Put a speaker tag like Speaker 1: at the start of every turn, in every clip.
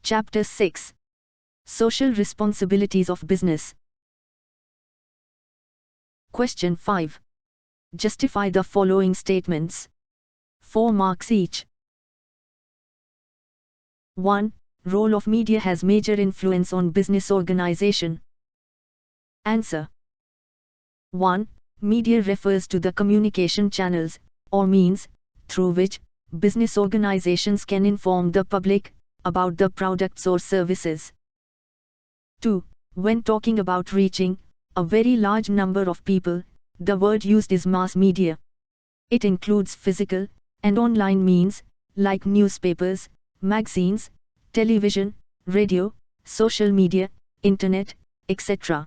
Speaker 1: Chapter 6. Social Responsibilities of Business. Question 5. Justify the following statements. 4 marks each. 1. Role of media has major influence on business organization. Answer. 1. Media refers to the communication channels, or means, through which business organizations can inform the public about the products or services. 2. When talking about reaching a very large number of people, the word used is mass media. It includes physical and online means, like newspapers, magazines, television, radio, social media, internet, etc.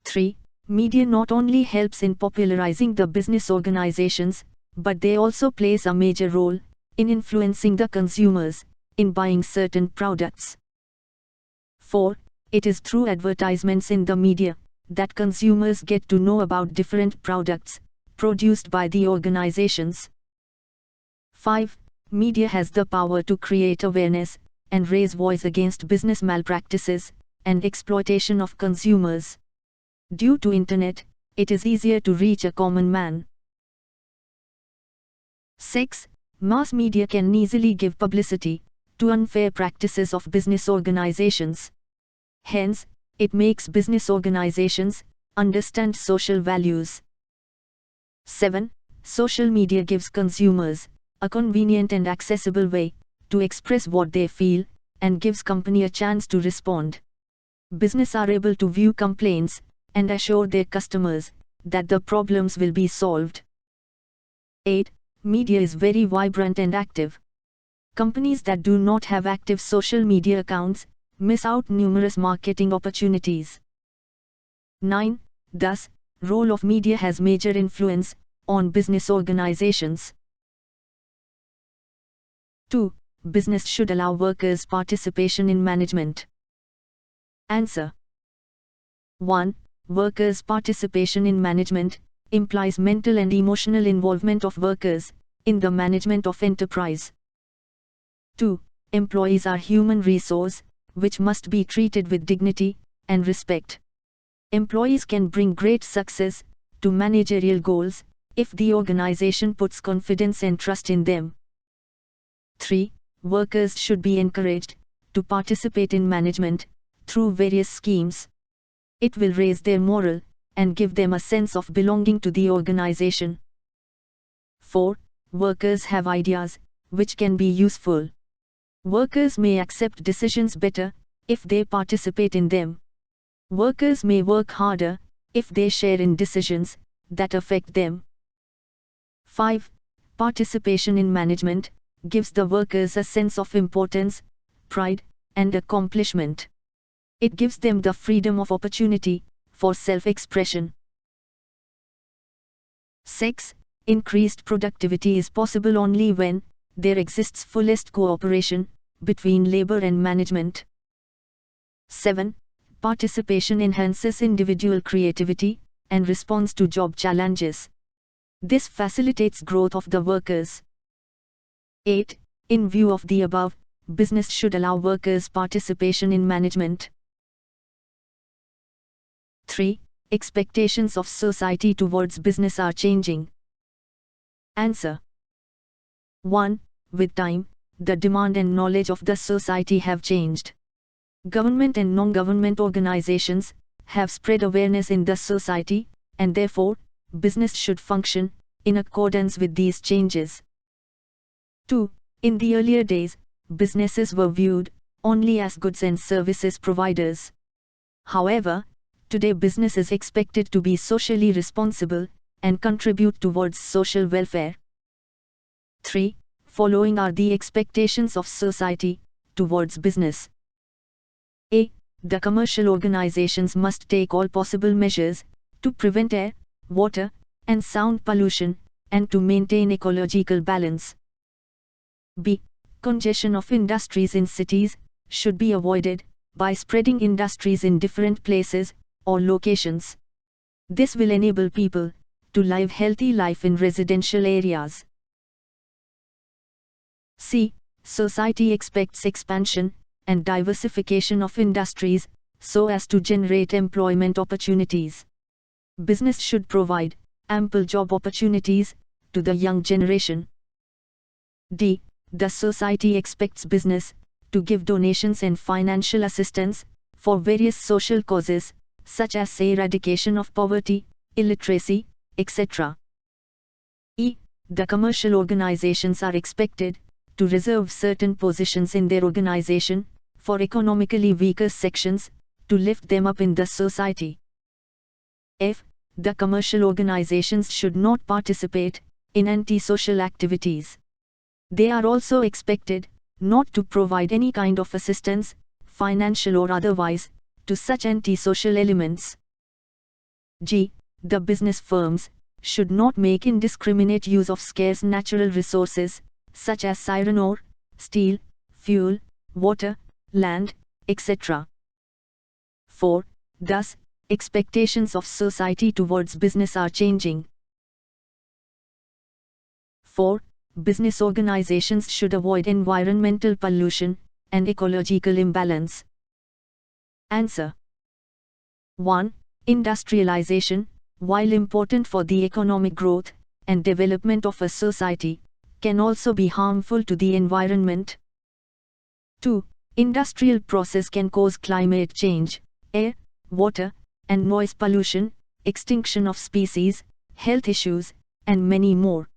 Speaker 1: 3. Media not only helps in popularizing the business organizations, but they also plays a major role in influencing the consumers in buying certain products. 4. It is through advertisements in the media that consumers get to know about different products produced by the organizations. 5. Media has the power to create awareness and raise voice against business malpractices and exploitation of consumers. Due to internet, it is easier to reach a common man. 6. Mass media can easily give publicity to unfair practices of business organizations. Hence, it makes business organizations understand social values. 7. Social media gives consumers a convenient and accessible way to express what they feel and gives company a chance to respond. Business are able to view complaints and assure their customers that the problems will be solved. 8. Media is very vibrant and active. Companies that do not have active social media accounts miss out numerous marketing opportunities. 9. Thus, role of media has major influence on business organizations. 2. Business should allow workers' participation in management. Answer. 1. Workers' participation in management implies mental and emotional involvement of workers in the management of enterprise. 2. Employees are human resource which must be treated with dignity and respect. Employees can bring great success to managerial goals if the organization puts confidence and trust in them. 3. Workers should be encouraged to participate in management through various schemes. It will raise their morale and give them a sense of belonging to the organization. 4. Workers have ideas which can be useful. Workers may accept decisions better if they participate in them. Workers may work harder if they share in decisions that affect them. 5. Participation in management gives the workers a sense of importance, pride, and accomplishment. It gives them the freedom of opportunity for self-expression. 6. Increased productivity is possible only when there exists fullest cooperation between labor and management. 7. Participation enhances individual creativity and response to job challenges. This facilitates growth of the workers. 8. In view of the above, business should allow workers' participation in management. 3. Expectations of society towards business are changing. Answer. 1. With time, the demand and knowledge of the society have changed. Government and non-government organizations have spread awareness in the society, and therefore, business should function in accordance with these changes. 2. In the earlier days, businesses were viewed only as goods and services providers. However, today business is expected to be socially responsible and contribute towards social welfare. 3. Following are the expectations of society towards business. A. The commercial organizations must take all possible measures to prevent air, water, and sound pollution, and to maintain ecological balance. B. Congestion of industries in cities should be avoided by spreading industries in different places or locations. This will enable people to live healthy life in residential areas. C. Society expects expansion and diversification of industries, so as to generate employment opportunities. Business should provide ample job opportunities to the young generation. D. The society expects business to give donations and financial assistance for various social causes, such as eradication of poverty, illiteracy, etc. E. The commercial organizations are expected to reserve certain positions in their organization for economically weaker sections to lift them up in the society. F. The commercial organizations should not participate in anti-social activities. They are also expected not to provide any kind of assistance, financial or otherwise, to such anti-social elements. G. The business firms should not make indiscriminate use of scarce natural resources, such as iron ore, steel, fuel, water, land, etc. 4. Thus, expectations of society towards business are changing. 4. Business organizations should avoid environmental pollution and ecological imbalance. Answer. 1. Industrialization, while important for the economic growth and development of a society, can also be harmful to the environment. 2. Industrial process can cause climate change, air, water, and noise pollution, extinction of species, health issues, and many more.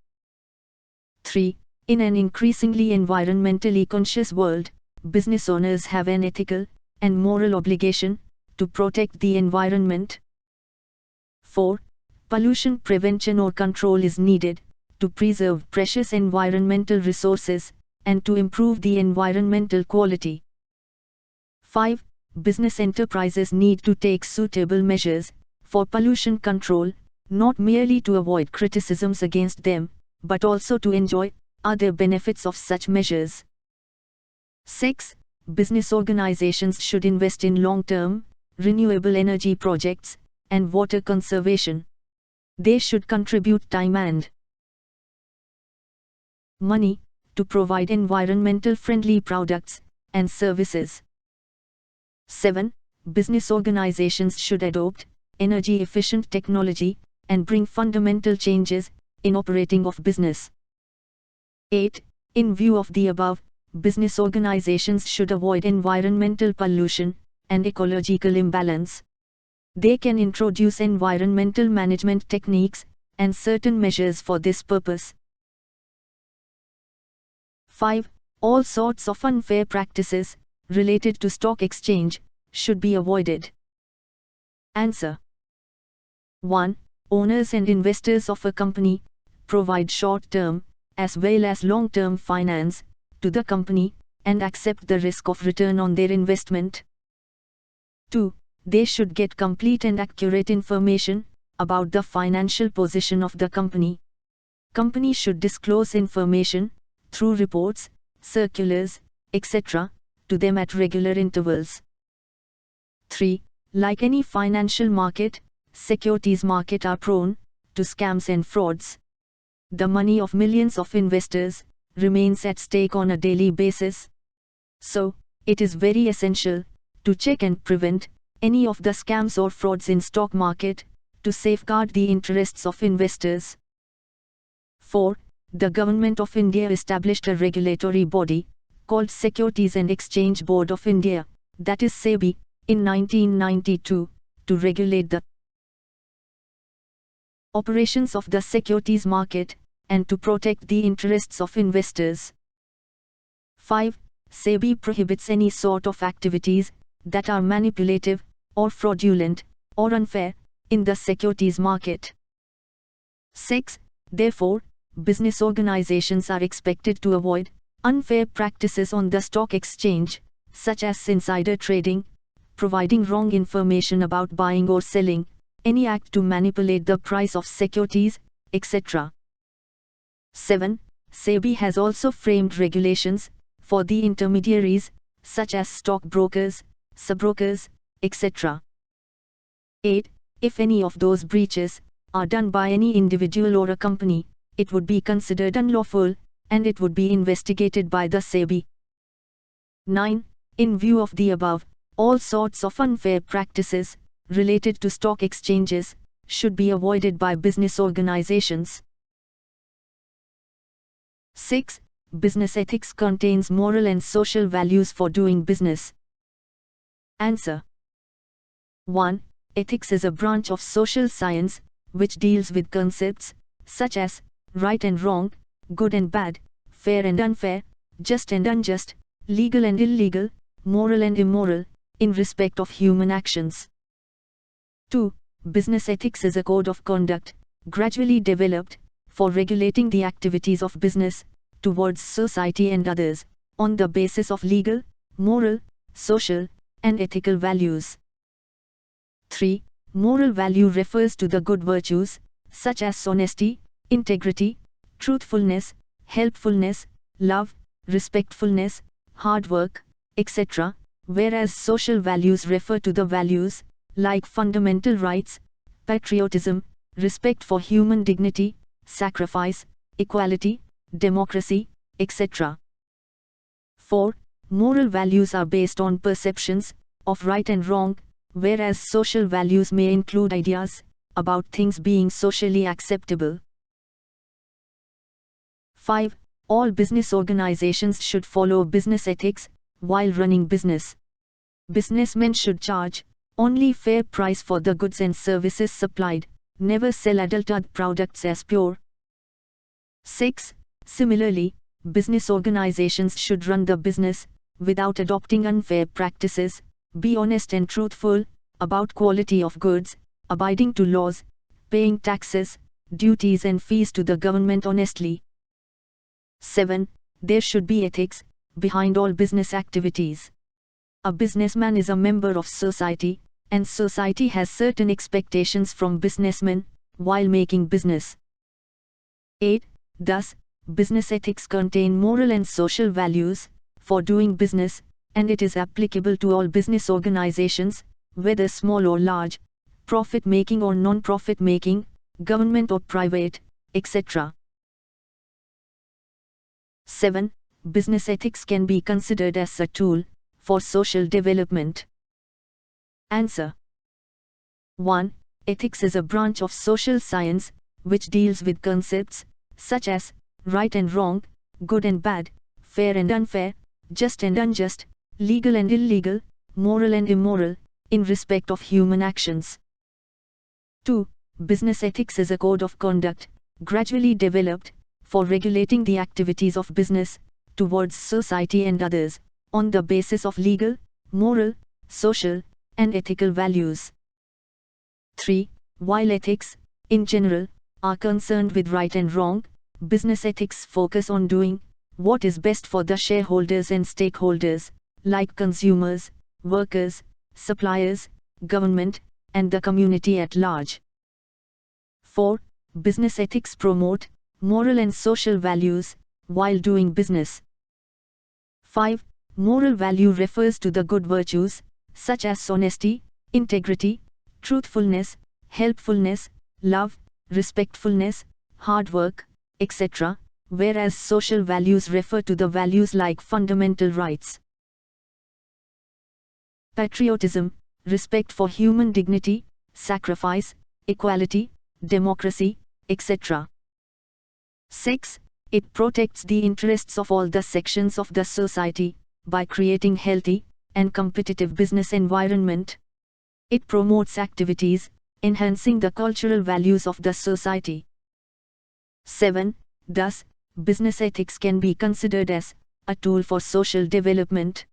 Speaker 1: 3. In an increasingly environmentally conscious world, business owners have an ethical and moral obligation to protect the environment. 4. Pollution prevention or control is needed to preserve precious environmental resources and to improve the environmental quality. 5. Business enterprises need to take suitable measures for pollution control, not merely to avoid criticisms against them, but also to enjoy other benefits of such measures. 6. Business organizations should invest in long-term, renewable energy projects and water conservation. They should contribute time and money to provide environmental friendly products and services. 7. Business organizations should adopt energy efficient technology and bring fundamental changes in operating of business. 8. In view of the above, business organizations should avoid environmental pollution and ecological imbalance. They can introduce environmental management techniques and certain measures for this purpose. 5. All sorts of unfair practices related to stock exchange should be avoided. Answer. 1. Owners and investors of a company provide short-term as well as long-term finance to the company and accept the risk of return on their investment. 2. They should get complete and accurate information about the financial position of the company. Company should disclose information through reports, circulars, etc., to them at regular intervals. 3. Like any financial market, securities market are prone to scams and frauds. The money of millions of investors remains at stake on a daily basis. So, it is very essential to check and prevent any of the scams or frauds in stock market to safeguard the interests of investors. 4. The Government of India established a regulatory body called Securities and Exchange Board of India, that is SEBI, in 1992 to regulate the operations of the securities market and to protect the interests of investors. 5. SEBI prohibits any sort of activities that are manipulative or fraudulent or unfair in the securities market. 6. Therefore, business organizations are expected to avoid unfair practices on the stock exchange, such as insider trading, providing wrong information about buying or selling, any act to manipulate the price of securities, etc. 7. SEBI has also framed regulations for the intermediaries, such as stockbrokers, subbrokers, etc. 8. If any of those breaches are done by any individual or a company, it would be considered unlawful, and it would be investigated by the SEBI. 9. In view of the above, all sorts of unfair practices related to stock exchanges should be avoided by business organizations. 6. Business ethics contains moral and social values for doing business. Answer. 1. Ethics is a branch of social science which deals with concepts such as right and wrong, good and bad, fair and unfair, just and unjust, legal and illegal, moral and immoral, in respect of human actions. 2. Business ethics is a code of conduct, gradually developed, for regulating the activities of business, towards society and others, on the basis of legal, moral, social, and ethical values. 3. Moral value refers to the good virtues, such as honesty, integrity, truthfulness, helpfulness, love, respectfulness, hard work, etc., whereas social values refer to the values, like fundamental rights, patriotism, respect for human dignity, sacrifice, equality, democracy, etc. 4. Moral values are based on perceptions of right and wrong, whereas social values may include ideas about things being socially acceptable. 5. All business organizations should follow business ethics while running business. Businessmen should charge only fair price for the goods and services supplied, never sell adulterated products as pure. 6. Similarly, business organizations should run the business without adopting unfair practices, be honest and truthful about quality of goods, abiding to laws, paying taxes, duties and fees to the government honestly. 7. There should be ethics behind all business activities. A businessman is a member of society, and society has certain expectations from businessmen while making business. 8. Thus, business ethics contain moral and social values for doing business, and it is applicable to all business organizations, whether small or large, profit-making or non-profit-making, government or private, etc. 7. Business ethics can be considered as a tool for social development. Answer. 1. Ethics is a branch of social science which deals with concepts such as right and wrong, good and bad, fair and unfair, just and unjust, legal and illegal, moral and immoral, in respect of human actions. 2. Business ethics is a code of conduct, gradually developed, for regulating the activities of business, towards society and others, on the basis of legal, moral, social, and ethical values. 3. While ethics, in general, are concerned with right and wrong, business ethics focus on doing what is best for the shareholders and stakeholders, like consumers, workers, suppliers, government, and the community at large. 4. Business ethics promote moral and social values while doing business. 5. Moral value refers to the good virtues, such as honesty, integrity, truthfulness, helpfulness, love, respectfulness, hard work, etc., whereas social values refer to the values like fundamental rights, patriotism, respect for human dignity, sacrifice, equality, democracy, etc. 6. It protects the interests of all the sections of the society by creating healthy and competitive business environment. It promotes activities enhancing the cultural values of the society. 7. Thus, business ethics can be considered as a tool for social development.